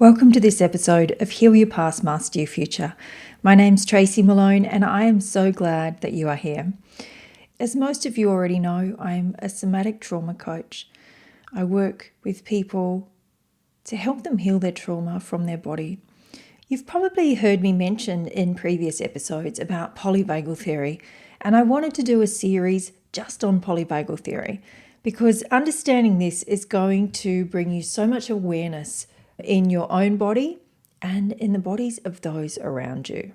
Welcome to this episode of Heal Your Past, Master Your Future. My name's Tracy Malone and I am so glad that you are here. As most of you already know, I'm a somatic trauma coach. I work with people to help them heal their trauma from their body. You've probably heard me mention in previous episodes about polyvagal theory, and I wanted to do a series just on polyvagal theory because understanding this is going to bring you so much awareness in your own body and in the bodies of those around you.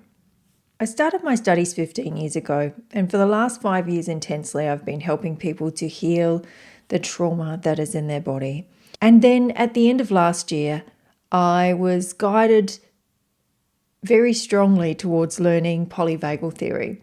I started my studies 15 years ago, and for the last 5 years intensely, I've been helping people to heal the trauma that is in their body. And then at the end of last year, I was guided very strongly towards learning polyvagal theory.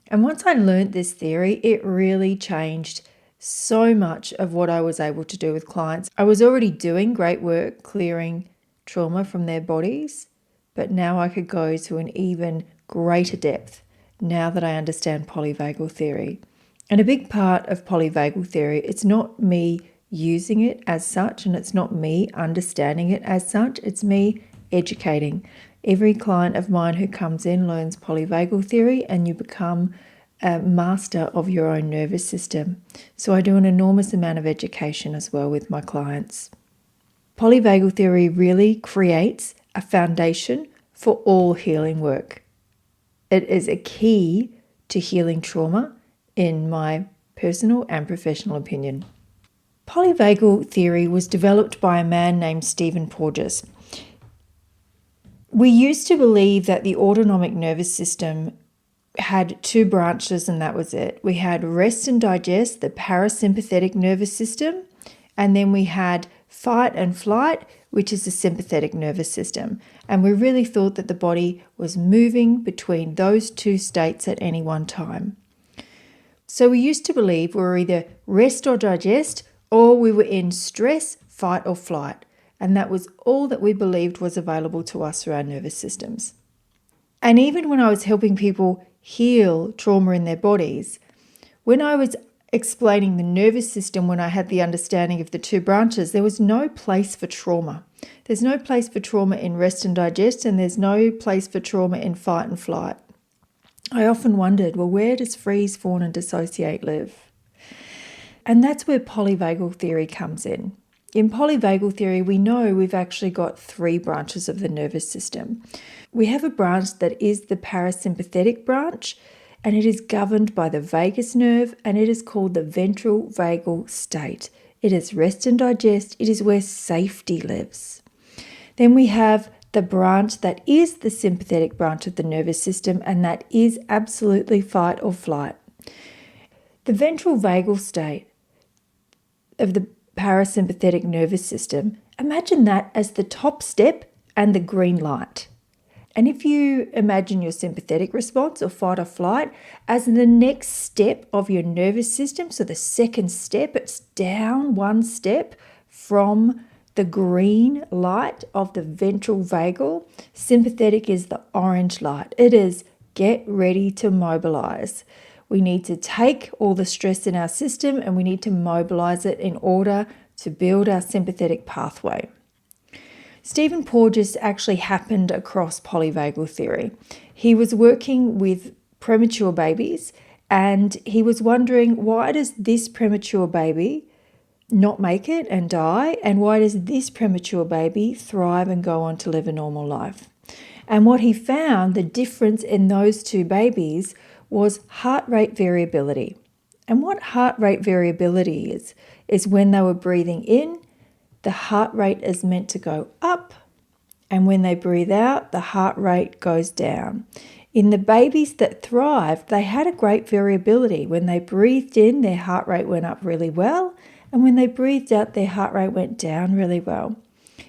And once I learned this theory, it really changed so much of what I was able to do with clients. I was already doing great work clearing trauma from their bodies, but now I could go to an even greater depth now that I understand polyvagal theory. And a big part of polyvagal theory, it's not me using it as such, and it's not me understanding it as such, it's me educating. Every client of mine who comes in learns polyvagal theory, and you become a master of your own nervous system. So I do an enormous amount of education as well with my clients. Polyvagal theory really creates a foundation for all healing work. It is a key to healing trauma, in my personal and professional opinion. Polyvagal theory was developed by a man named Stephen Porges. We used to believe that the autonomic nervous system had two branches and that was it. We had rest and digest, the parasympathetic nervous system, and then we had fight and flight, which is the sympathetic nervous system. And we really thought that the body was moving between those two states at any one time. So we used to believe we were either rest or digest, or we were in stress, fight or flight. And that was all that we believed was available to us through our nervous systems. And even when I was helping people heal trauma in their bodies, when I was explaining the nervous system, when I had the understanding of the two branches, there was no place for trauma. There's no place for trauma in rest and digest, and there's no place for trauma in fight and flight. I often wondered, well, where does freeze, fawn and dissociate live? And that's where polyvagal theory comes in. In polyvagal theory, we know we've actually got three branches of the nervous system. We have a branch that is the parasympathetic branch, and it is governed by the vagus nerve, and it is called the ventral vagal state. It is rest and digest. It is where safety lives. Then we have the branch that is the sympathetic branch of the nervous system, and that is absolutely fight or flight. The ventral vagal state of the parasympathetic nervous system, imagine that as the top step and the green light. And if you imagine your sympathetic response or fight or flight as the next step of your nervous system, so the second step, it's down one step from the green light of the ventral vagal. Sympathetic is the orange light. It is get ready to mobilize. We need to take all the stress in our system and we need to mobilize it in order to build our sympathetic pathway. Stephen Porges actually happened across polyvagal theory. He was working with premature babies and he was wondering, why does this premature baby not make it and die? And why does this premature baby thrive and go on to live a normal life? And what he found, the difference in those two babies, was heart rate variability. And what heart rate variability is when they were breathing in, the heart rate is meant to go up, and when they breathe out, the heart rate goes down. In the babies that thrived, they had a great variability. When they breathed in, their heart rate went up really well, and when they breathed out, their heart rate went down really well.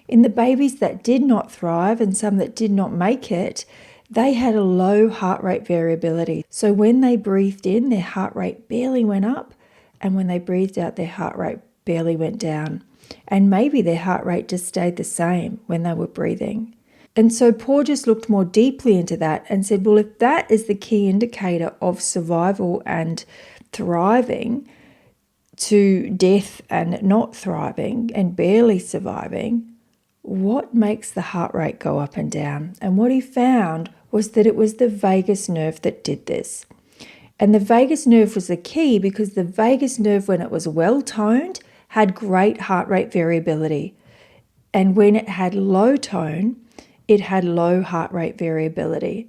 In the babies that did not thrive and some that did not make it, they had a low heart rate variability. So when they breathed in, their heart rate barely went up, and when they breathed out, their heart rate barely went down. And maybe their heart rate just stayed the same when they were breathing. And so Porges looked more deeply into that and said, well, if that is the key indicator of survival and thriving to death and not thriving and barely surviving, what makes the heart rate go up and down? And what he found was that it was the vagus nerve that did this. And the vagus nerve was the key because the vagus nerve, when it was well toned, had great heart rate variability. And when it had low tone, it had low heart rate variability.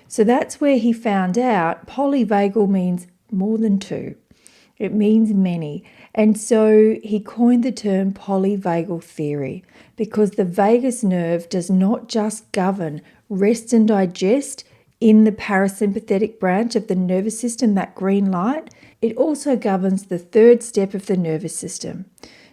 So that's where he found out polyvagal means more than two. It means many. And so he coined the term Polyvagal Theory because the vagus nerve does not just govern rest and digest in the parasympathetic branch of the nervous system, that green light. It also governs the third step of the nervous system.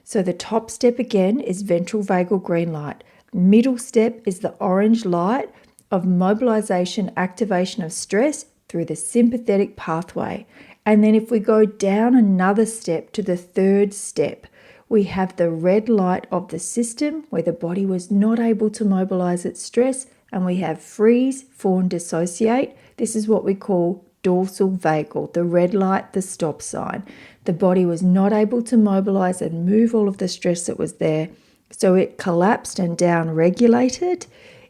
So the top step again is ventral vagal green light. Middle step is the orange light of mobilization, activation of stress through the sympathetic pathway. And then if we go down another step to the third step, we have the red light of the system where the body was not able to mobilize its stress, and we have freeze, fawn, dissociate. This is what we call dorsal vagal, the red light, the stop sign. The body was not able to mobilize and move all of the stress that was there, so it collapsed and down regulated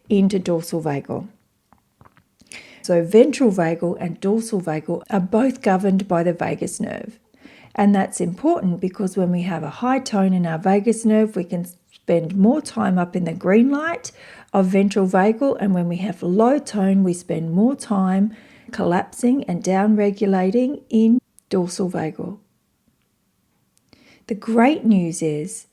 into dorsal vagal. So ventral vagal and dorsal vagal are both governed by the vagus nerve. And that's important because when we have a high tone in our vagus nerve, we can spend more time up in the green light of ventral vagal. And when we have low tone, we spend more time collapsing and down regulating in dorsal vagal. The great news is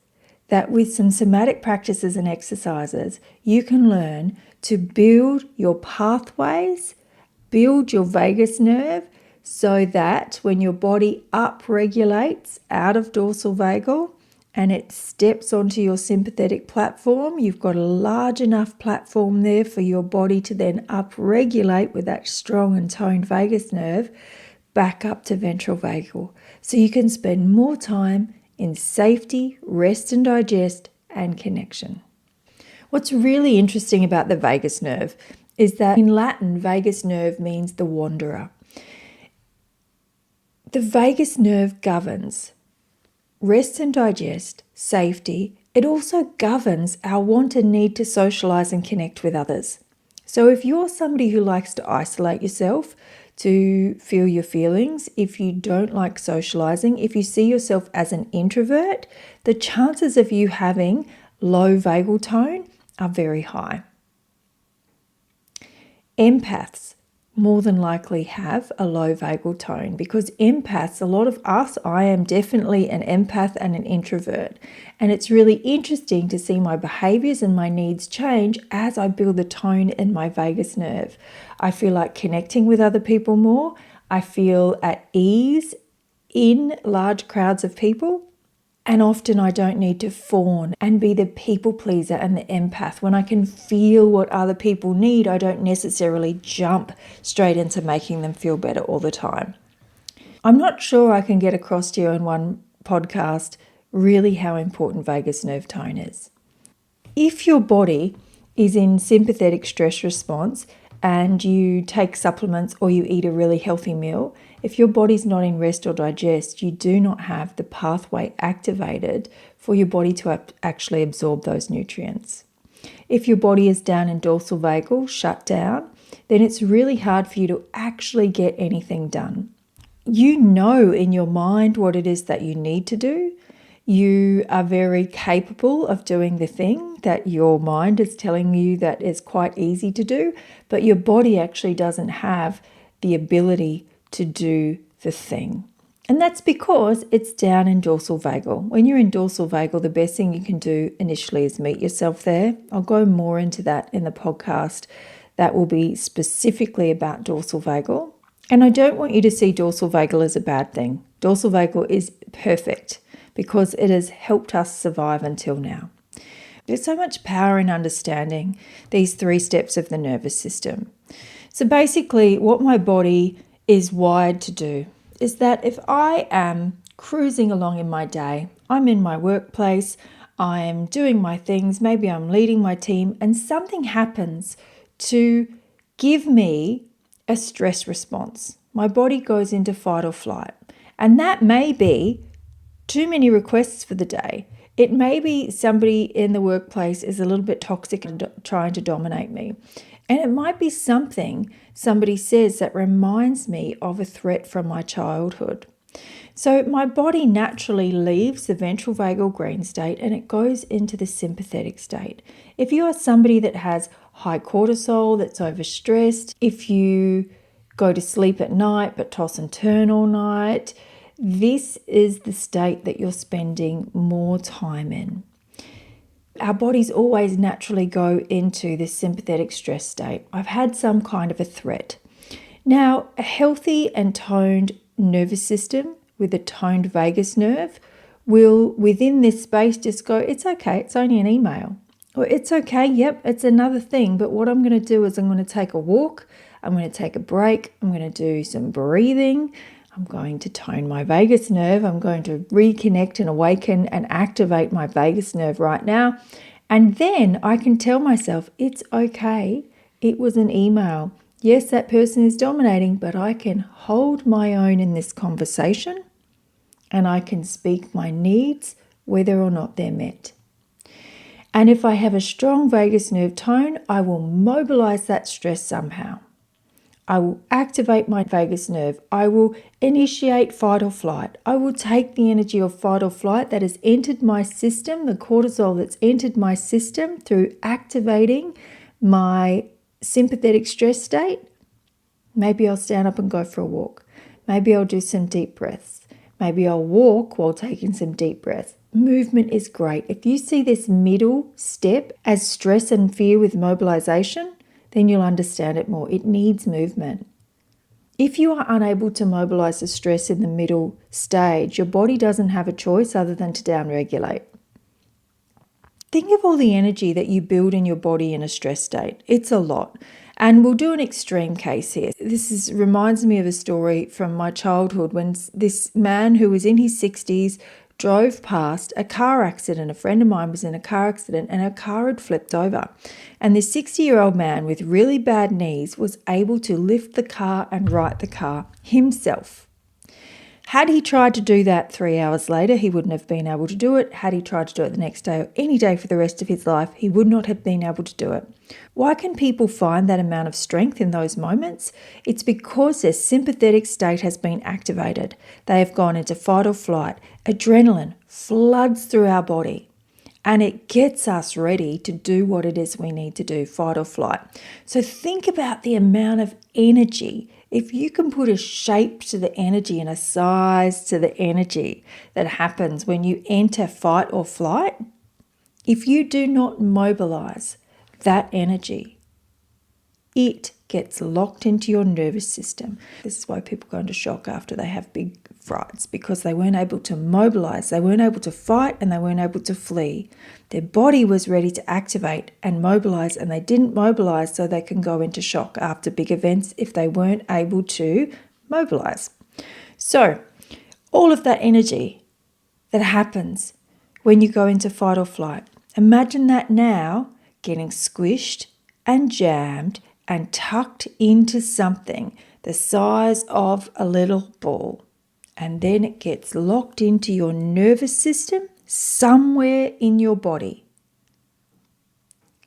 that with some somatic practices and exercises, you can learn to build your pathways, build your vagus nerve so that when your body upregulates out of dorsal vagal and it steps onto your sympathetic platform, you've got a large enough platform there for your body to then upregulate with that strong and toned vagus nerve back up to ventral vagal. So you can spend more time in safety, rest and digest, and connection. What's really interesting about the vagus nerve is that in Latin, vagus nerve means the wanderer. The vagus nerve governs rest and digest, safety. It also governs our want and need to socialize and connect with others. So if you're somebody who likes to isolate yourself, to feel your feelings, if you don't like socializing, if you see yourself as an introvert, the chances of you having low vagal tone are very high. Empaths more than likely have a low vagal tone because empaths, a lot of us, I am definitely an empath and an introvert. And it's really interesting to see my behaviors and my needs change as I build the tone in my vagus nerve. I feel like connecting with other people more. I feel at ease in large crowds of people. And often I don't need to fawn and be the people pleaser and the empath. When I can feel what other people need, I don't necessarily jump straight into making them feel better all the time. I'm not sure I can get across to you in one podcast really how important vagus nerve tone is. If your body is in sympathetic stress response and you take supplements or you eat a really healthy meal, if your body's not in rest or digest, you do not have the pathway activated for your body to actually absorb those nutrients. If your body is down in dorsal vagal, shut down, then it's really hard for you to actually get anything done. You know in your mind what it is that you need to do. You are very capable of doing the thing that your mind is telling you that is quite easy to do, but your body actually doesn't have the ability to do the thing. And that's because it's down in dorsal vagal. When you're in dorsal vagal, the best thing you can do initially is meet yourself there. I'll go more into that in the podcast that will be specifically about dorsal vagal. And I don't want you to see dorsal vagal as a bad thing. Dorsal vagal is perfect because it has helped us survive until now. There's so much power in understanding these three steps of the nervous system. So basically, what my body is wired to do is that if I am cruising along in my day, I'm in my workplace, I'm doing my things, maybe I'm leading my team, and something happens to give me a stress response. My body goes into fight or flight. And that may be too many requests for the day. It may be somebody in the workplace is a little bit toxic and trying to dominate me. And it might be something somebody says that reminds me of a threat from my childhood. So my body naturally leaves the ventral vagal green state and it goes into the sympathetic state. If you are somebody that has high cortisol, that's overstressed, if you go to sleep at night but toss and turn all night, this is the state that you're spending more time in. Our bodies always naturally go into this sympathetic stress state. I've had some kind of a threat. Now, a healthy and toned nervous system with a toned vagus nerve will, within this space, just go, it's okay, it's only an email. Or it's okay, yep, it's another thing. But what I'm going to do is I'm going to take a walk, I'm going to take a break, I'm going to do some breathing, I'm going to tone my vagus nerve, I'm going to reconnect and awaken and activate my vagus nerve right now. And then I can tell myself, it's okay, it was an email. Yes, that person is dominating, but I can hold my own in this conversation and I can speak my needs whether or not they're met. And if I have a strong vagus nerve tone, I will mobilize that stress somehow. I will activate my vagus nerve. I will initiate fight or flight. I will take the energy of fight or flight that has entered my system, the cortisol that's entered my system through activating my sympathetic stress state. Maybe I'll stand up and go for a walk. Maybe I'll do some deep breaths. Maybe I'll walk while taking some deep breaths. Movement is great. If you see this middle step as stress and fear with mobilization, then you'll understand it more. It needs movement. If you are unable to mobilize the stress in the middle stage, your body doesn't have a choice other than to downregulate. Think of all the energy that you build in your body in a stress state. It's a lot. And we'll do an extreme case here. This reminds me of a story from my childhood when this man who was in his 60s drove past a car accident. A friend of mine was in a car accident and her car had flipped over. And this 60-year-old man with really bad knees was able to lift the car and right the car himself. Had he tried to do that 3 hours later, he wouldn't have been able to do it. Had he tried to do it the next day or any day for the rest of his life, he would not have been able to do it. Why can people find that amount of strength in those moments? It's because their sympathetic state has been activated. They have gone into fight or flight. Adrenaline floods through our body and it gets us ready to do what it is we need to do, fight or flight. So think about the amount of energy. If you can put a shape to the energy and a size to the energy that happens when you enter fight or flight, if you do not mobilize that energy, it gets locked into your nervous system. This is why people go into shock after they have big frights, because they weren't able to mobilize, they weren't able to fight, and they weren't able to flee. Their body was ready to activate and mobilize, and they didn't mobilize, so they can go into shock after big events if they weren't able to mobilize. So all of that energy that happens when you go into fight or flight, imagine that now getting squished and jammed and tucked into something the size of a little ball. And then it gets locked into your nervous system somewhere in your body.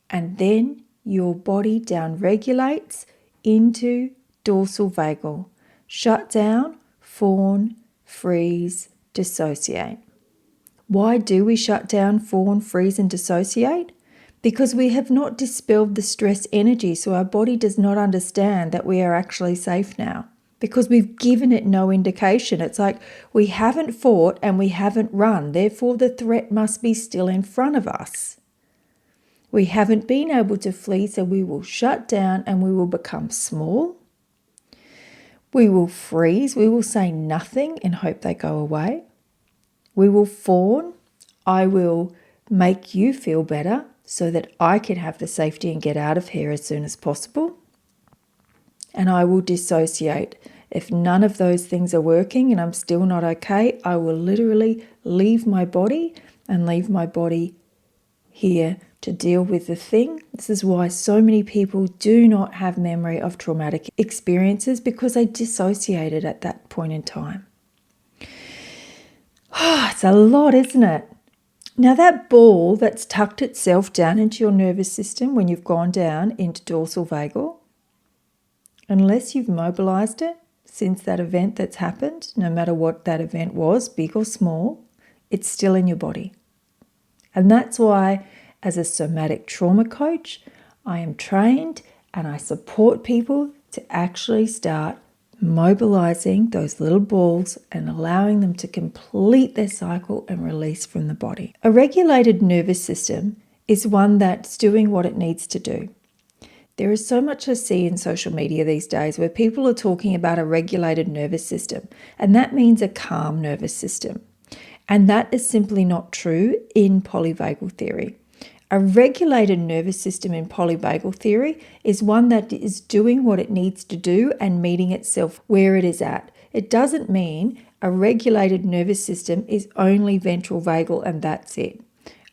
And then your body downregulates into dorsal vagal. Shut down, fawn, freeze, dissociate. Why do we shut down, fawn, freeze, and dissociate? Because we have not dispelled the stress energy, so our body does not understand that we are actually safe now. Because we've given it no indication. It's like we haven't fought and we haven't run. Therefore, the threat must be still in front of us. We haven't been able to flee, so we will shut down and we will become small. We will freeze. We will say nothing and hope they go away. We will fawn. I will make you feel better so that I can have the safety and get out of here as soon as possible. And I will dissociate. If none of those things are working and I'm still not okay, I will literally leave my body and leave my body here to deal with the thing. This is why so many people do not have memory of traumatic experiences, because they dissociated at that point in time. It's a lot, isn't it? Now that ball that's tucked itself down into your nervous system when you've gone down into dorsal vagal, unless you've mobilized it since that event that's happened, no matter what that event was, big or small, it's still in your body. And that's why, as a somatic trauma coach, I am trained and I support people to actually start mobilizing those little balls and allowing them to complete their cycle and release from the body. A regulated nervous system is one that's doing what it needs to do. There is so much I see in social media these days where people are talking about a regulated nervous system, and that means a calm nervous system. And that is simply not true in polyvagal theory. A regulated nervous system in polyvagal theory is one that is doing what it needs to do and meeting itself where it is at. It doesn't mean a regulated nervous system is only ventral vagal and that's it.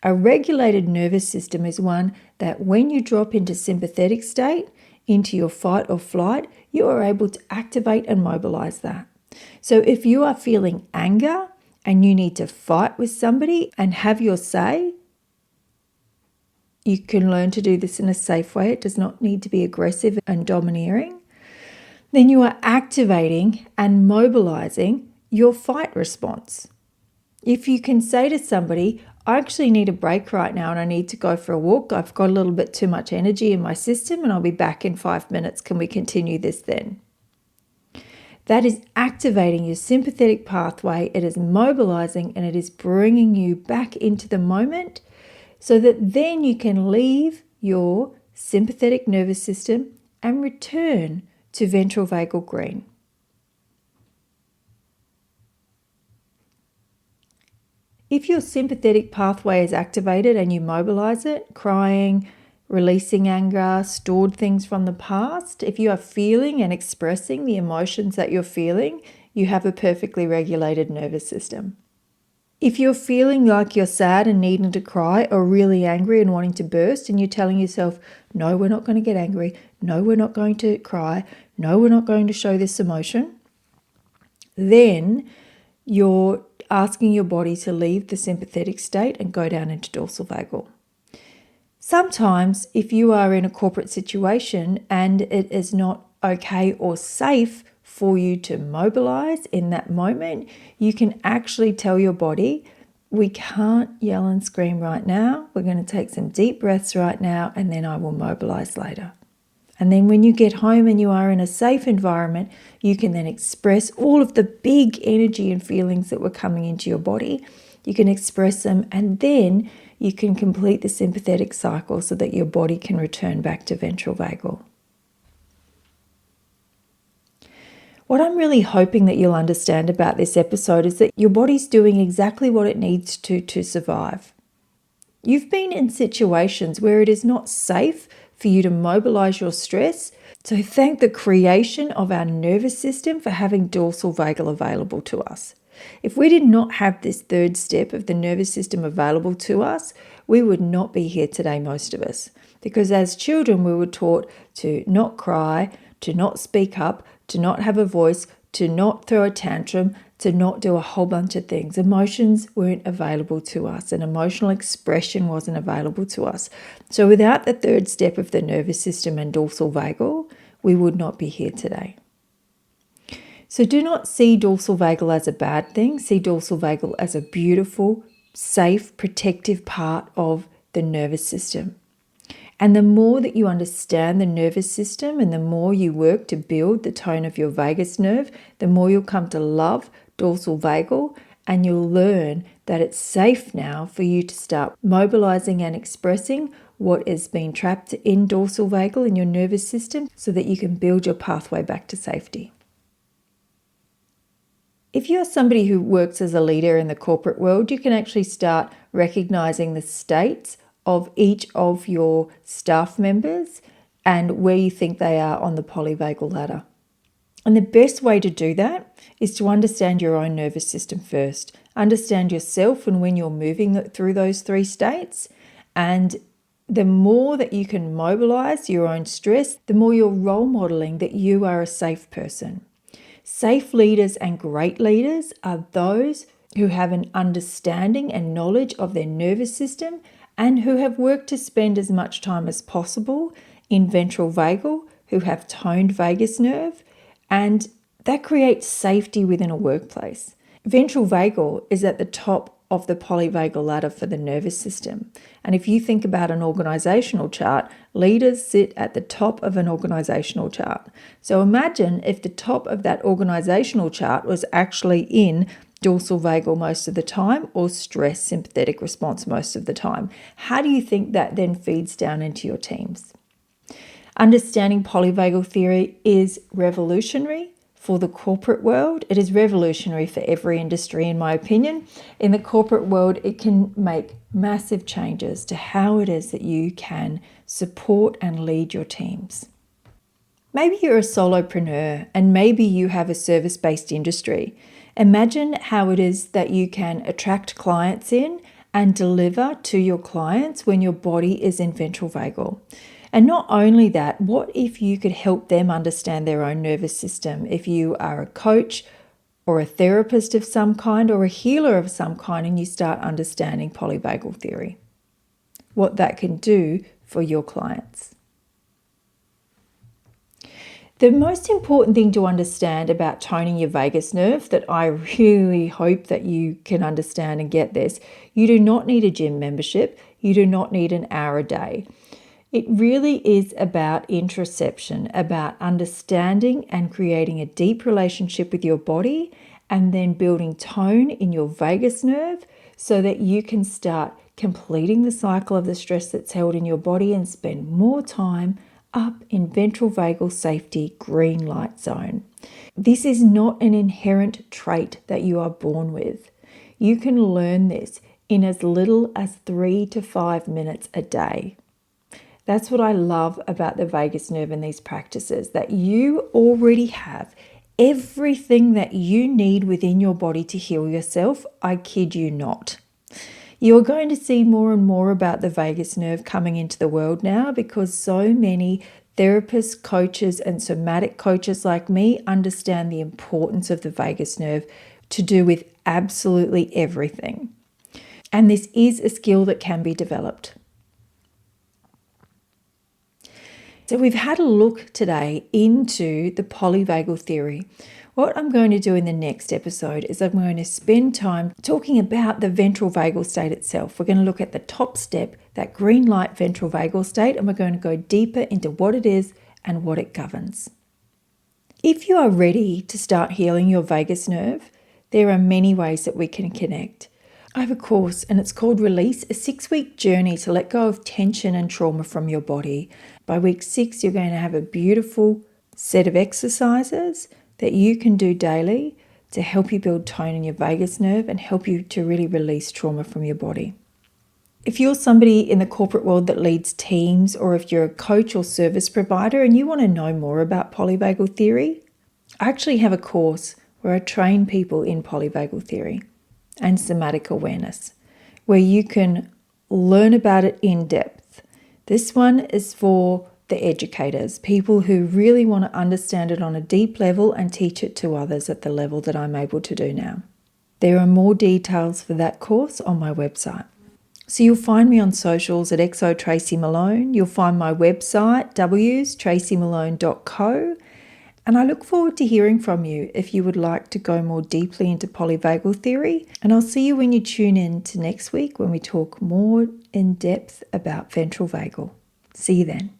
A regulated nervous system is one that when you drop into sympathetic state, into your fight or flight, you are able to activate and mobilize that. So if you are feeling anger and you need to fight with somebody and have your say, you can learn to do this in a safe way. It does not need to be aggressive and domineering. Then you are activating and mobilizing your fight response. If you can say to somebody, I actually need a break right now and I need to go for a walk. I've got a little bit too much energy in my system and I'll be back in 5 minutes. Can we continue this then? That is activating your sympathetic pathway. It is mobilizing and it is bringing you back into the moment so that then you can leave your sympathetic nervous system and return to ventral vagal green. If your sympathetic pathway is activated and you mobilize it, crying, releasing anger, stored things from the past, if you are feeling and expressing the emotions that you're feeling, you have a perfectly regulated nervous system. If you're feeling like you're sad and needing to cry or really angry and wanting to burst and you're telling yourself, no, we're not going to get angry, no, we're not going to cry, no, we're not going to show this emotion, then you're asking your body to leave the sympathetic state and go down into dorsal vagal. Sometimes if you are in a corporate situation and it is not okay or safe for you to mobilize in that moment, you can actually tell your body, we can't yell and scream right now. We're going to take some deep breaths right now and then I will mobilize later. And then when you get home and you are in a safe environment, you can then express all of the big energy and feelings that were coming into your body. You can express them and then you can complete the sympathetic cycle so that your body can return back to ventral vagal. What I'm really hoping that you'll understand about this episode is that your body's doing exactly what it needs to survive. You've been in situations where it is not safe for you to mobilize your stress, so thank the creation of our nervous system for having dorsal vagal available to us. If we did not have this third step of the nervous system available to us, we would not be here today, most of us. Because as children, we were taught to not cry, to not speak up, to not have a voice, to not throw a tantrum, to not do a whole bunch of things. Emotions weren't available to us and emotional expression wasn't available to us. So without the third step of the nervous system and dorsal vagal, we would not be here today. So do not see dorsal vagal as a bad thing. See dorsal vagal as a beautiful, safe, protective part of the nervous system. And the more that you understand the nervous system and the more you work to build the tone of your vagus nerve, the more you'll come to love dorsal vagal and you'll learn that it's safe now for you to start mobilizing and expressing what has been trapped in dorsal vagal in your nervous system so that you can build your pathway back to safety. If you're somebody who works as a leader in the corporate world, you can actually start recognizing the states of each of your staff members and where you think they are on the polyvagal ladder. And the best way to do that is to understand your own nervous system first. Understand yourself and when you're moving through those three states. And the more that you can mobilize your own stress, the more you're role modeling that you are a safe person. Safe leaders and great leaders are those who have an understanding and knowledge of their nervous system, and who have worked to spend as much time as possible in ventral vagal, who have toned vagus nerve, and that creates safety within a workplace. Ventral vagal is at the top of the polyvagal ladder for the nervous system. And if you think about an organizational chart, leaders sit at the top of an organizational chart. So imagine if the top of that organizational chart was actually in dorsal vagal most of the time, or stress sympathetic response most of the time. How do you think that then feeds down into your teams? Understanding polyvagal theory is revolutionary for the corporate world. It is revolutionary for every industry, in my opinion. In the corporate world, it can make massive changes to how it is that you can support and lead your teams. Maybe you're a solopreneur and maybe you have a service-based industry. Imagine how it is that you can attract clients in and deliver to your clients when your body is in ventral vagal. And not only that, what if you could help them understand their own nervous system? If you are a coach or a therapist of some kind or a healer of some kind and you start understanding polyvagal theory, what that can do for your clients. The most important thing to understand about toning your vagus nerve, that I really hope that you can understand and get this, you do not need a gym membership. You do not need an hour a day. It really is about interoception, about understanding and creating a deep relationship with your body, and then building tone in your vagus nerve so that you can start completing the cycle of the stress that's held in your body and spend more time up in ventral vagal safety green light zone. This is not an inherent trait that you are born with. You can learn this in as little as 3 to 5 minutes a day. That's what I love about the vagus nerve and these practices, that you already have everything that you need within your body to heal yourself. I kid you not. You're going to see more and more about the vagus nerve coming into the world now, because so many therapists, coaches, and somatic coaches like me understand the importance of the vagus nerve to do with absolutely everything. And this is a skill that can be developed. So we've had a look today into the polyvagal theory. What I'm going to do in the next episode is I'm going to spend time talking about the ventral vagal state itself. We're going to look at the top step, that green light ventral vagal state, and we're going to go deeper into what it is and what it governs. If you are ready to start healing your vagus nerve, there are many ways that we can connect. I have a course and it's called Release, a 6-week journey to let go of tension and trauma from your body. By week 6, you're going to have a beautiful set of exercises that you can do daily to help you build tone in your vagus nerve and help you to really release trauma from your body. If you're somebody in the corporate world that leads teams, or if you're a coach or service provider and you want to know more about polyvagal theory, I actually have a course where I train people in polyvagal theory and somatic awareness, where you can learn about it in depth. This one is for the educators, people who really want to understand it on a deep level and teach it to others at the level that I'm able to do now. There are more details for that course on my website. So you'll find me on socials at XO Tracy Malone. You'll find my website, tracymalone.co. And I look forward to hearing from you if you would like to go more deeply into polyvagal theory. And I'll see you when you tune in to next week when we talk more in depth about ventral vagal. See you then.